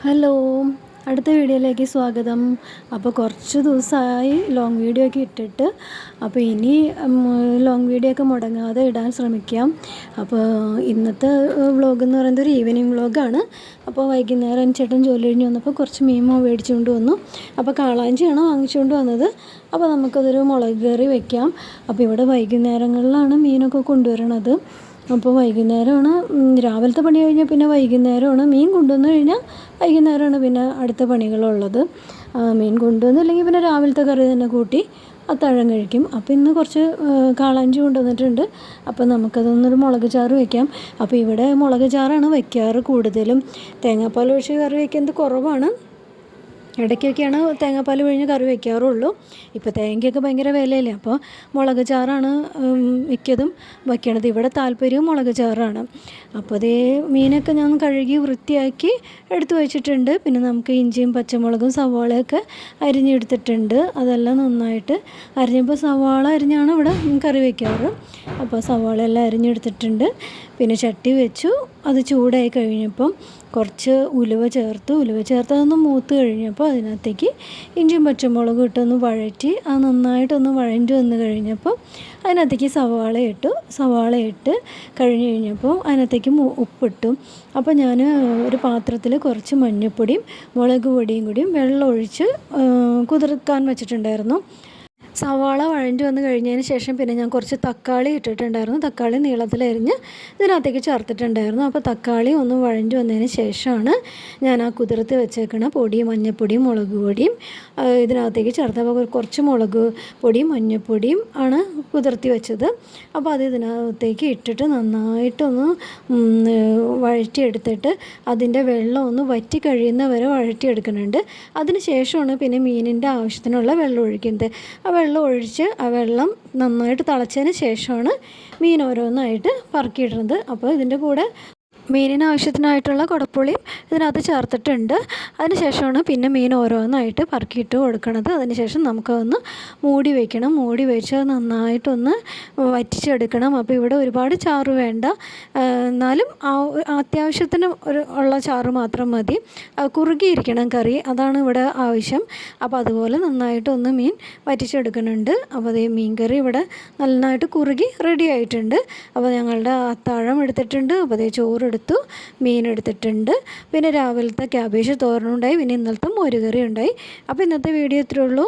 Hello, അടുത്ത വീഡിയോയിലേക്ക് സ്വാഗതം. അപ്പോൾ കുറച്ച് ദിവസമായി ലോങ് വീഡിയോ ഒക്കെ ഇട്ടിട്ട്, അപ്പോൾ ഇനി ലോങ് വീഡിയോ ഒക്കെ മുടങ്ങാതെ ഇടാൻ ശ്രമിക്കാം. അപ്പോൾ ഇന്നത്തെ വ്ളോഗ് എന്ന് പറയുന്നത് ഒരു ഈവനിങ് വ്ളോഗാണ്. അപ്പോൾ വൈകുന്നേരം ചേട്ടൻ ജോലി കഴിഞ്ഞ് വന്നപ്പോൾ കുറച്ച് മീൻ മേടിച്ചുകൊണ്ട് വന്നു. അപ്പോൾ കാളാഞ്ചിയാണ് വാങ്ങിച്ചുകൊണ്ട് വന്നത്. അപ്പോൾ നമുക്കതൊരു മുളക് കറി വെക്കാം. അപ്പോൾ ഇവിടെ വൈകുന്നേരങ്ങളിലാണ് മീനൊക്കെ കൊണ്ടുവരണത്. അപ്പോൾ വൈകുന്നേരമാണ് രാവിലത്തെ പണി കഴിഞ്ഞാൽ പിന്നെ വൈകുന്നേരമാണ് മീൻ കൊണ്ടുവന്നു കഴിഞ്ഞാൽ വൈകുന്നേരമാണ് പിന്നെ അടുത്ത പണികളുള്ളത്. മീൻ കൊണ്ടുവന്നില്ലെങ്കിൽ പിന്നെ രാവിലത്തെ കറി തന്നെ കൂട്ടി അത്താഴം കഴിക്കും. അപ്പോൾ ഇന്ന് കുറച്ച് കാളാഞ്ചി കൊണ്ടുവന്നിട്ടുണ്ട്. അപ്പോൾ നമുക്കതൊന്നൊരു മുളക് ചാറ് വയ്ക്കാം. അപ്പോൾ ഇവിടെ മുളക് ചാറാണ് വയ്ക്കാറ് കൂടുതലും. തേങ്ങാപ്പാൽ ഒഴിച്ച് കറി വയ്ക്കുന്നത് കുറവാണ്. ഇടയ്ക്കൊക്കെയാണ് തേങ്ങാപ്പാൽ പിഴിഞ്ഞ് കറി വയ്ക്കാറുള്ളൂ. ഇപ്പോൾ തേങ്ങയ്ക്കൊക്കെ ഭയങ്കര വിലയല്ലേ, അപ്പോൾ മുളക് ചാറാണ് മിക്കതും വയ്ക്കണത്. ഇവിടെ താല്പര്യവും മുളക് ചാറാണ്. അപ്പോൾ അതേ മീനൊക്കെ ഞാൻ കഴുകി വൃത്തിയാക്കി എടുത്തു വെച്ചിട്ടുണ്ട്. പിന്നെ നമുക്ക് ഇഞ്ചിയും പച്ചമുളകും സവാളയൊക്കെ അരിഞ്ഞെടുത്തിട്ടുണ്ട്. അതെല്ലാം നന്നായിട്ട് അരിഞ്ഞപ്പോൾ സവാള അരിഞ്ഞാണ് ഇവിടെ കറി വയ്ക്കാറ്. അപ്പോൾ സവാള എല്ലാം അരിഞ്ഞെടുത്തിട്ടുണ്ട്. പിന്നെ ചട്ടി വെച്ചു. അത് ചൂടായി കഴിഞ്ഞപ്പം കുറച്ച് ഉലുവ ചേർത്തതൊന്ന് മൂത്ത് കഴിഞ്ഞപ്പോൾ അതിനകത്തേക്ക് ഇഞ്ചിയും പച്ചമുളകും ഇട്ടൊന്ന് വഴറ്റി അത് നന്നായിട്ടൊന്ന് വഴഞ്ഞു വന്ന് കഴിഞ്ഞപ്പോൾ അതിനകത്തേക്ക് സവാള ഇട്ട് കഴിഞ്ഞ് കഴിഞ്ഞപ്പോൾ അതിനകത്തേക്ക് ഉപ്പിട്ടു. അപ്പോൾ ഞാൻ ഒരു പാത്രത്തിൽ കുറച്ച് മഞ്ഞൾപ്പൊടിയും മുളക് പൊടിയും കൂടിയും വെള്ളം ഒഴിച്ച് കുതിർക്കാൻ വെച്ചിട്ടുണ്ടായിരുന്നു. സവാള വഴഞ്ഞു വന്ന് കഴിഞ്ഞതിന് ശേഷം പിന്നെ ഞാൻ കുറച്ച് തക്കാളി ഇട്ടിട്ടുണ്ടായിരുന്നു. തക്കാളി നീളത്തിലരിഞ്ഞ് ഇതിനകത്തേക്ക് ചേർത്തിട്ടുണ്ടായിരുന്നു. അപ്പോൾ തക്കാളി ഒന്ന് വഴഞ്ഞു വന്നതിന് ശേഷമാണ് ഞാൻ ആ കുതിർത്ത് വെച്ചേക്കണ പൊടിയും മഞ്ഞൾപ്പൊടിയും മുളക് പൊടിയും ഇതിനകത്തേക്ക് ചേർത്ത്. അപ്പോൾ കുറച്ച് മുളക് പൊടിയും മഞ്ഞൾപ്പൊടിയും ആണ് കുതിർത്തി വെച്ചത്. അപ്പോൾ അത് ഇതിനകത്തേക്ക് ഇട്ടിട്ട് നന്നായിട്ടൊന്ന് വഴറ്റിയെടുത്തിട്ട് അതിൻ്റെ വെള്ളം ഒന്ന് വറ്റി കഴിയുന്നവരെ വഴറ്റിയെടുക്കുന്നുണ്ട്. അതിന് ശേഷമാണ് പിന്നെ മീനിൻ്റെ ആവശ്യത്തിനുള്ള വെള്ളം ഒഴിക്കുന്നത്. ആ വെള്ളം ഒഴിച്ച് ആ വെള്ളം നന്നായിട്ട് തിളച്ചതിന് ശേഷമാണ് മീൻ ഓരോന്നായിട്ട് പറക്കിയിടുന്നത്. അപ്പോൾ ഇതിൻ്റെ കൂടെ മീനിന് ആവശ്യത്തിനായിട്ടുള്ള കുടപ്പുളിയും ഇതിനകത്ത് ചേർത്തിട്ടുണ്ട്. അതിന് ശേഷമാണ് പിന്നെ മീൻ ഓരോന്നായിട്ട് പറക്കിയിട്ട് കൊടുക്കുന്നത്. അതിന് ശേഷം നമുക്കതൊന്ന് മൂടി വയ്ക്കണം. മൂടി വെച്ച് നന്നായിട്ടൊന്ന് വറ്റിച്ചെടുക്കണം. അപ്പോൾ ഇവിടെ ഒരുപാട് ചാറ് വേണ്ട, എന്നാലും അത്യാവശ്യത്തിന് ഉള്ള ചാറ് മാത്രം മതി. കുറുകിയിരിക്കണം കറി, അതാണ് ഇവിടെ ആവശ്യം. അപ്പോൾ അതുപോലെ നന്നായിട്ടൊന്ന് മീൻ വറ്റിച്ചെടുക്കുന്നുണ്ട്. അപ്പോൾ അതേ മീൻ കറി ഇവിടെ നന്നായിട്ട് കുറുകി റെഡി ആയിട്ടുണ്ട്. അപ്പോൾ ഞങ്ങളുടെ അത്താഴം എടുത്തിട്ടുണ്ട്. അപ്പോൾ അതേ ചോറ് മീൻ എടുത്തിട്ടുണ്ട്. പിന്നെ രാവിലത്തെ ക്യാബേജ് തോരനുണ്ടായി. പിന്നെ ഇന്നലത്തെ മോരുകറി ഉണ്ടായി. അപ്പോൾ ഇന്നത്തെ വീഡിയോ ഇത്രയേ ഉള്ളൂ.